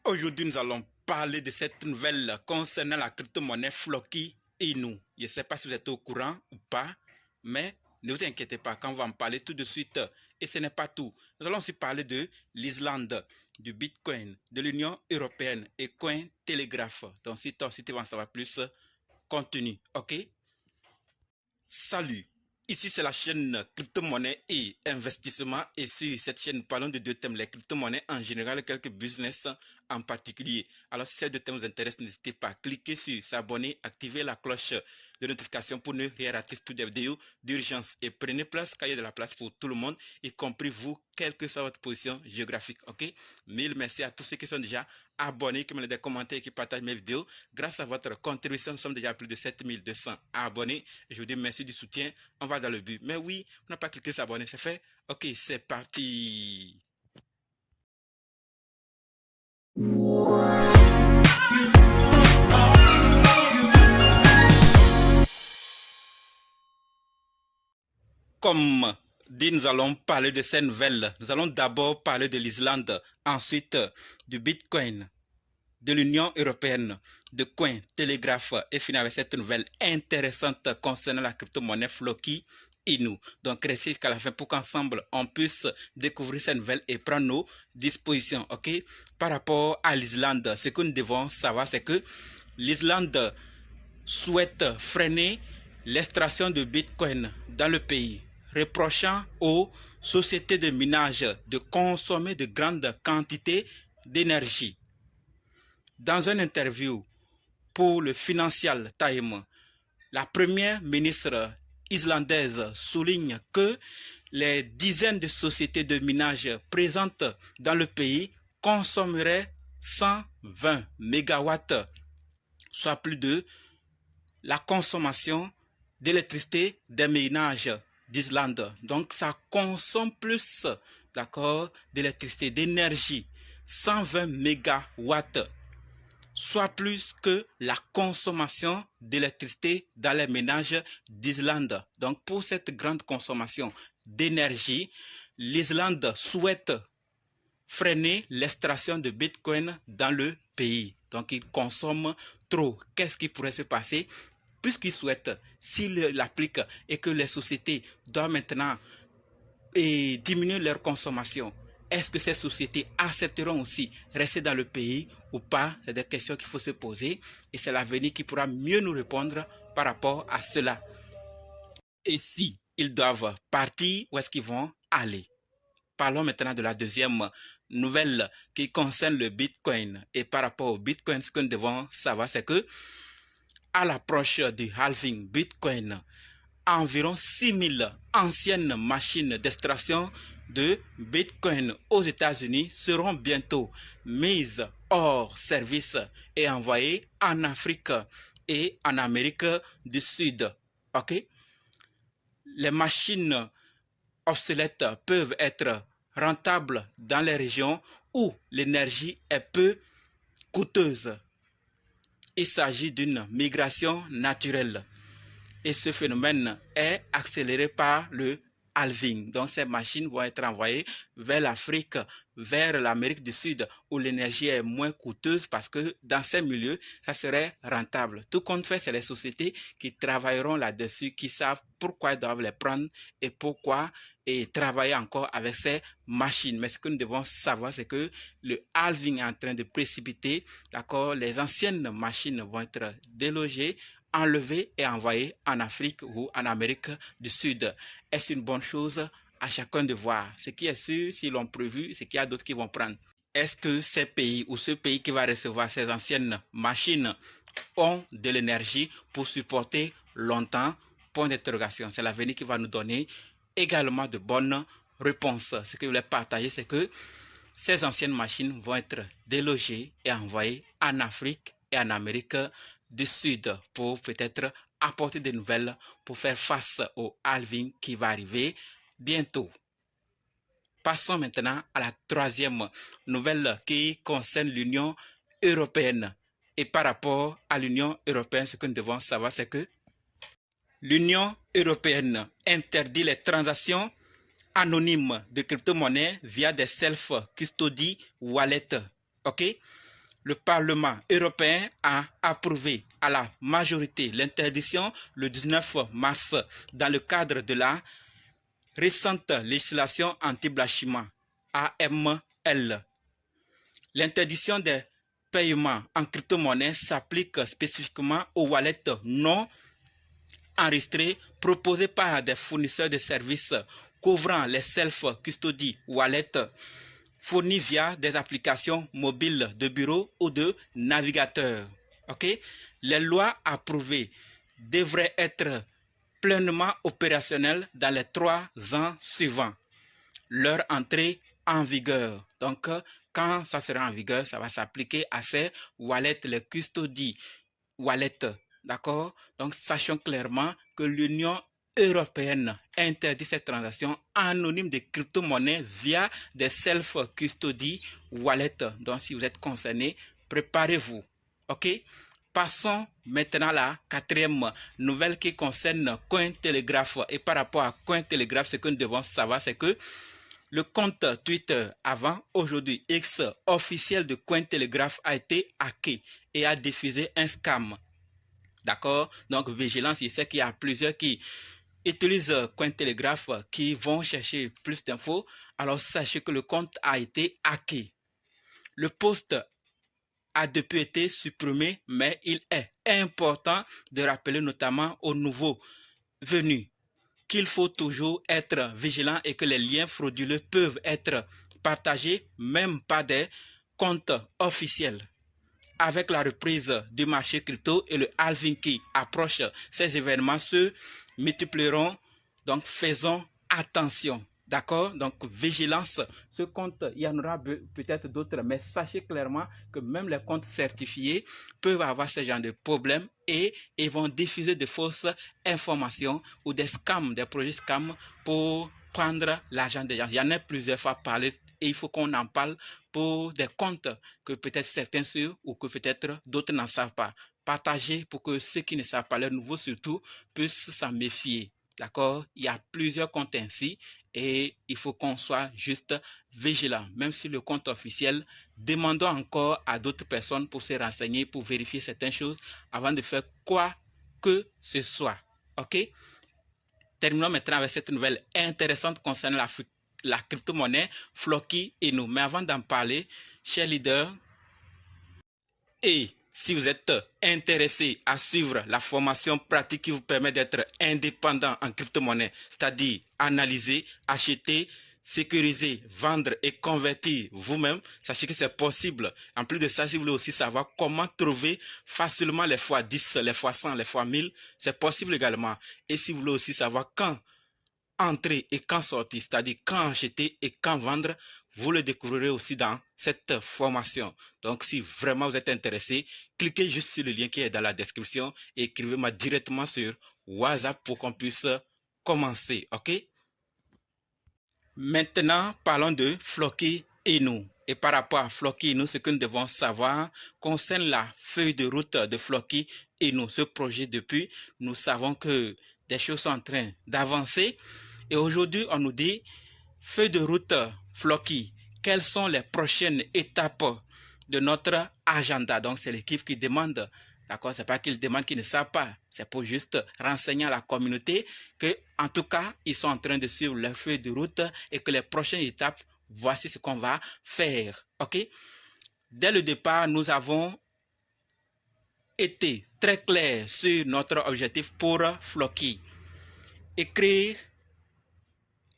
Aujourd'hui, nous allons parler de cette nouvelle concernant la crypto-monnaie Floki Inu. Je ne sais pas si vous êtes au courant ou pas, mais ne vous inquiétez pas, quand on va en parler tout de suite. Et ce n'est pas tout. Nous allons aussi parler de l'Islande, du Bitcoin, de l'Union européenne et Cointelegraph. Donc, si tu veux en savoir plus, continue, ok? Salut! Ici, c'est la chaîne crypto-monnaie et investissement. Et sur cette chaîne, nous parlons de deux thèmes, les crypto-monnaies en général et quelques business en particulier. Alors, si ces deux thèmes vous intéressent, n'hésitez pas à cliquer sur s'abonner, activer la cloche de notification pour ne rien rater toutes les vidéos d'urgence. Et prenez place, car il y a de la place pour tout le monde, y compris vous, quelle que soit votre position géographique. Ok? Mille merci à tous ceux qui sont déjà abonnés, qui me des commentaires et qui partagent mes vidéos. Grâce à votre contribution, nous sommes déjà à plus de 7200 abonnés. Je vous dis merci du soutien. On va dans le but. Mais oui, on n'a pas cliqué s'abonner, c'est fait. Ok, c'est parti. Comme dit, nous allons parler de ces nouvelles. Nous allons d'abord parler de l'Islande, ensuite du Bitcoin, de l'Union européenne, de Cointelegraph et finir avec cette nouvelle intéressante concernant la crypto-monnaie Floki Inu. Donc, restez jusqu'à la fin pour qu'ensemble, on puisse découvrir cette nouvelle et prendre nos dispositions, ok? Par rapport à l'Islande, ce que nous devons savoir, c'est que l'Islande souhaite freiner l'extraction de Bitcoin dans le pays, reprochant aux sociétés de minage de consommer de grandes quantités d'énergie. Dans une interview pour le Financial Times, la première ministre islandaise souligne que les dizaines de sociétés de minage présentes dans le pays consommeraient 120 mégawatts, soit plus de la consommation d'électricité des ménages d'Islande. Donc ça consomme plus, d'accord, d'électricité, d'énergie, 120 mégawatts, soit plus que la consommation d'électricité dans les ménages d'Islande. Donc, pour cette grande consommation d'énergie, l'Islande souhaite freiner l'extraction de Bitcoin dans le pays. Donc, il consomme trop. Qu'est-ce qui pourrait se passer? Puisqu'il souhaite, s'il l'applique et que les sociétés doivent maintenant diminuer leur consommation, est-ce que ces sociétés accepteront aussi rester dans le pays ou pas? C'est des questions qu'il faut se poser et c'est l'avenir qui pourra mieux nous répondre par rapport à cela. Et si ils doivent partir, où est-ce qu'ils vont aller? Parlons maintenant de la deuxième nouvelle qui concerne le Bitcoin. Et par rapport au Bitcoin, ce que nous devons savoir, c'est que à l'approche du halving Bitcoin, environ 6000 anciennes machines d'extraction de Bitcoin aux États-Unis seront bientôt mises hors service et envoyées en Afrique et en Amérique du Sud. Ok? Les machines obsolètes peuvent être rentables dans les régions où l'énergie est peu coûteuse. Il s'agit d'une migration naturelle. Et ce phénomène est accéléré par le halving. Donc ces machines vont être envoyées vers l'Afrique, vers l'Amérique du Sud, où l'énergie est moins coûteuse parce que dans ces milieux, ça serait rentable. Tout compte fait, c'est les sociétés qui travailleront là-dessus, qui savent pourquoi ils doivent les prendre et pourquoi et travailler encore avec ces machines. Mais ce que nous devons savoir, c'est que le halving est en train de précipiter. D'accord, les anciennes machines vont être délogées, enlevés et envoyés en Afrique ou en Amérique du Sud. Est-ce une bonne chose? À chacun de voir. Ce qui est sûr, s'ils l'ont prévu, c'est qu'il y a d'autres qui vont prendre. Est-ce que ces pays ou ce pays qui va recevoir ces anciennes machines ont de l'énergie pour supporter longtemps? Point d'interrogation. C'est l'avenir qui va nous donner également de bonnes réponses. Ce que je voulais partager, c'est que ces anciennes machines vont être délogées et envoyées en Afrique et en Amérique du Sud pour peut-être apporter des nouvelles pour faire face au halving qui va arriver bientôt. Passons maintenant à la troisième nouvelle qui concerne l'Union européenne. Et par rapport à l'Union européenne, ce que nous devons savoir, c'est que l'Union européenne interdit les transactions anonymes de crypto-monnaies via des self-custody wallets. Ok? le Parlement européen a approuvé à la majorité l'interdiction le 19 mars dans le cadre de la récente législation anti-blanchiment AML. L'interdiction des paiements en crypto-monnaie s'applique spécifiquement aux wallets non enregistrés proposés par des fournisseurs de services couvrant les self-custody wallets fournis via des applications mobiles de bureau ou de navigateur. Okay? Les lois approuvées devraient être pleinement opérationnelles dans les 3 ans suivants leur entrée en vigueur. Donc, quand ça sera en vigueur, ça va s'appliquer à ces wallets, les custody wallets. D'accord? Donc, sachons clairement que l'Union européenne interdit ces transactions anonymes de crypto-monnaies via des self-custody wallets. Donc, si vous êtes concerné, préparez-vous. OK? Passons maintenant à la 4e nouvelle qui concerne Cointelegraph. Et par rapport à Cointelegraph, ce que nous devons savoir, c'est que le compte Twitter avant, aujourd'hui X officiel de Cointelegraph a été hacké et a diffusé un scam. D'accord? Donc, vigilance, il sait qu'il y a plusieurs qui utilisent Cointelegraph qui vont chercher plus d'infos. Alors, sachez que le compte a été hacké. Le post a depuis été supprimé, mais il est important de rappeler notamment aux nouveaux venus qu'il faut toujours être vigilant et que les liens frauduleux peuvent être partagés même par des comptes officiels. Avec la reprise du marché crypto et le halving qui approche, ces événements se multiplieront. Donc, faisons attention. D'accord? Donc, vigilance. Ce compte, il y en aura peut-être d'autres, mais sachez clairement que même les comptes certifiés peuvent avoir ce genre de problèmes et ils vont diffuser de fausses informations ou des scams, des projets scams pour prendre l'argent des gens. Il y en a plusieurs fois parlé et il faut qu'on en parle pour des comptes que peut-être certains suivent ou que peut-être d'autres n'en savent pas. Partagez pour que ceux qui ne savent pas, les nouveaux surtout, puissent s'en méfier. D'accord? Il y a plusieurs comptes ainsi et il faut qu'on soit juste vigilant. Même si le compte officiel, demandons encore à d'autres personnes pour se renseigner, pour vérifier certaines choses avant de faire quoi que ce soit. OK? Terminons maintenant avec cette nouvelle intéressante concernant la crypto-monnaie Floki Inu. Mais avant d'en parler, chers leaders, et si vous êtes intéressé à suivre la formation pratique qui vous permet d'être indépendant en crypto-monnaie, c'est-à-dire analyser, acheter, sécuriser, vendre et convertir vous-même, sachez que c'est possible. En plus de ça, si vous voulez aussi savoir comment trouver facilement les fois 10, les fois 100, les fois 1000, c'est possible également. Et si vous voulez aussi savoir quand entrer et quand sortir, c'est-à-dire quand acheter et quand vendre, vous le découvrirez aussi dans cette formation. Donc, si vraiment vous êtes intéressé, cliquez juste sur le lien qui est dans la description et écrivez-moi directement sur WhatsApp pour qu'on puisse commencer, ok? Maintenant, parlons de Floki Inu. Et par rapport à Floki Inu, ce que nous devons savoir concerne la feuille de route de Floki Inu. Ce projet depuis, nous savons que des choses sont en train d'avancer. Et aujourd'hui, on nous dit, feuille de route Floki, quelles sont les prochaines étapes de notre agenda? Donc, c'est l'équipe qui demande. D'accord, c'est pas qu'ils demandent qu'ils ne savent pas. C'est pour juste renseigner à la communauté que, en tout cas, ils sont en train de suivre leur feuille de route et que les prochaines étapes, voici ce qu'on va faire. OK? Dès le départ, nous avons été très clairs sur notre objectif pour Floki. Écrire,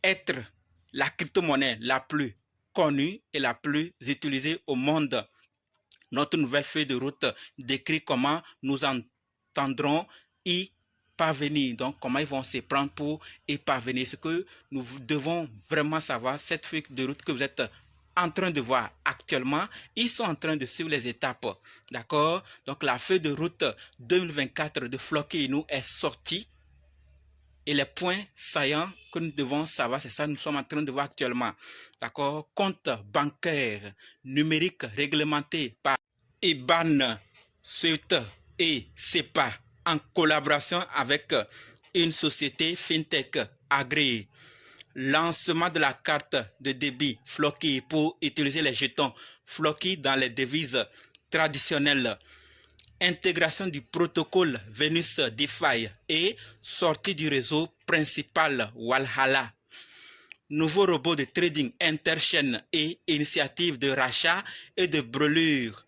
être la crypto-monnaie la plus connue et la plus utilisée au monde. Notre nouvelle feuille de route décrit comment nous entendrons y parvenir. Donc, comment ils vont se prendre pour y parvenir. Ce que nous devons vraiment savoir, cette feuille de route que vous êtes en train de voir actuellement, ils sont en train de suivre les étapes. D'accord? Donc, la feuille de route 2024 de Floki Inu est sortie. Et les points saillants que nous devons savoir, c'est ça que nous sommes en train de voir actuellement. D'accord? Compte bancaire numérique réglementé par IBAN, SWIFT et SEPA en collaboration avec une société FinTech agréée. Lancement de la carte de débit Floki pour utiliser les jetons Floki dans les devises traditionnelle, intégration du protocole Venus DeFi et sortie du réseau principal Walhalla. Nouveau robot de trading interchaîne et initiative de rachat et de brûlure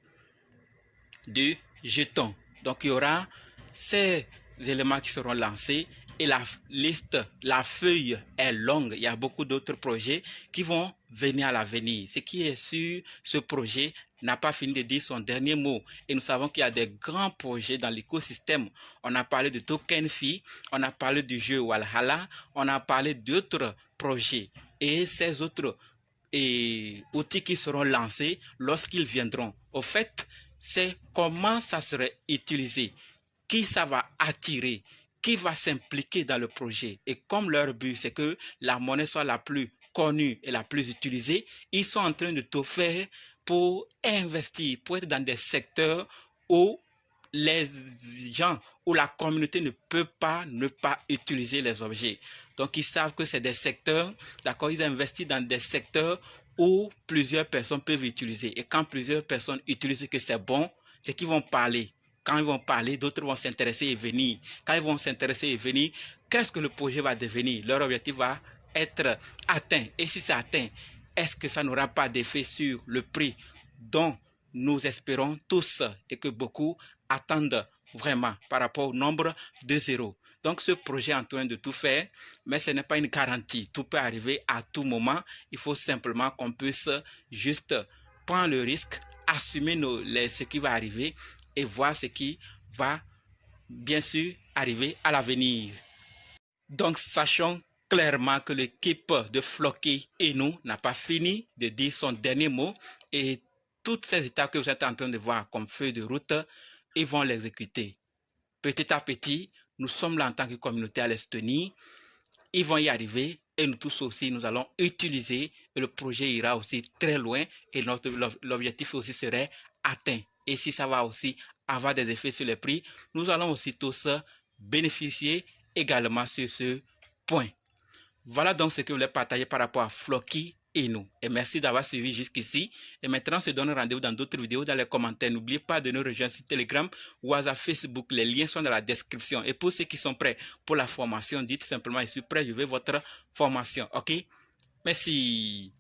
de jetons. Donc il y aura ces éléments qui seront lancés et la liste, la feuille est longue. Il y a beaucoup d'autres projets qui vont venir à l'avenir. Ce qui est sur ce projet n'a pas fini de dire son dernier mot. Et nous savons qu'il y a des grands projets dans l'écosystème. On a parlé de TokenFi, on a parlé du jeu Walhalla, on a parlé d'autres projets. Et ces autres outils qui seront lancés lorsqu'ils viendront. Au fait, c'est comment ça serait utilisé, qui ça va attirer, qui va s'impliquer dans le projet. Et comme leur but, c'est que la monnaie soit la plus connue et la plus utilisée, ils sont en train de tout faire pour investir, pour être dans des secteurs où les gens, où la communauté ne peut pas ne pas utiliser les objets. Donc, ils savent que c'est des secteurs, d'accord, ils investissent dans des secteurs où plusieurs personnes peuvent utiliser. Et quand plusieurs personnes utilisent que c'est bon, c'est qu'ils vont parler. Quand ils vont parler, d'autres vont s'intéresser et venir. Quand ils vont s'intéresser et venir, qu'est-ce que le projet va devenir? Leur objectif va être atteint. Et si c'est atteint, est-ce que ça n'aura pas d'effet sur le prix dont nous espérons tous et que beaucoup attendent vraiment par rapport au nombre de zéros? Donc ce projet est en train de tout faire, mais ce n'est pas une garantie. Tout peut arriver à tout moment. Il faut simplement qu'on puisse juste prendre le risque, assumer ce qui va arriver et voir ce qui va bien sûr arriver à l'avenir. Donc sachons clairement que l'équipe de Floki et nous n'a pas fini de dire son dernier mot et toutes ces étapes que vous êtes en train de voir comme feuille de route, ils vont l'exécuter. Petit à petit, nous sommes là en tant que communauté à les soutenir. Ils vont y arriver et nous tous aussi, nous allons utiliser et le projet ira aussi très loin et l'objectif aussi serait atteint. Et si ça va aussi avoir des effets sur les prix, nous allons aussi tous bénéficier également sur ce point. Voilà donc ce que je voulais partager par rapport à Floki et nous. Et merci d'avoir suivi jusqu'ici. Et maintenant, on se donne rendez-vous dans d'autres vidéos dans les commentaires. N'oubliez pas de nous rejoindre sur Telegram, WhatsApp, Facebook. Les liens sont dans la description. Et pour ceux qui sont prêts pour la formation, dites simplement, je suis prêt, je veux votre formation. OK? Merci.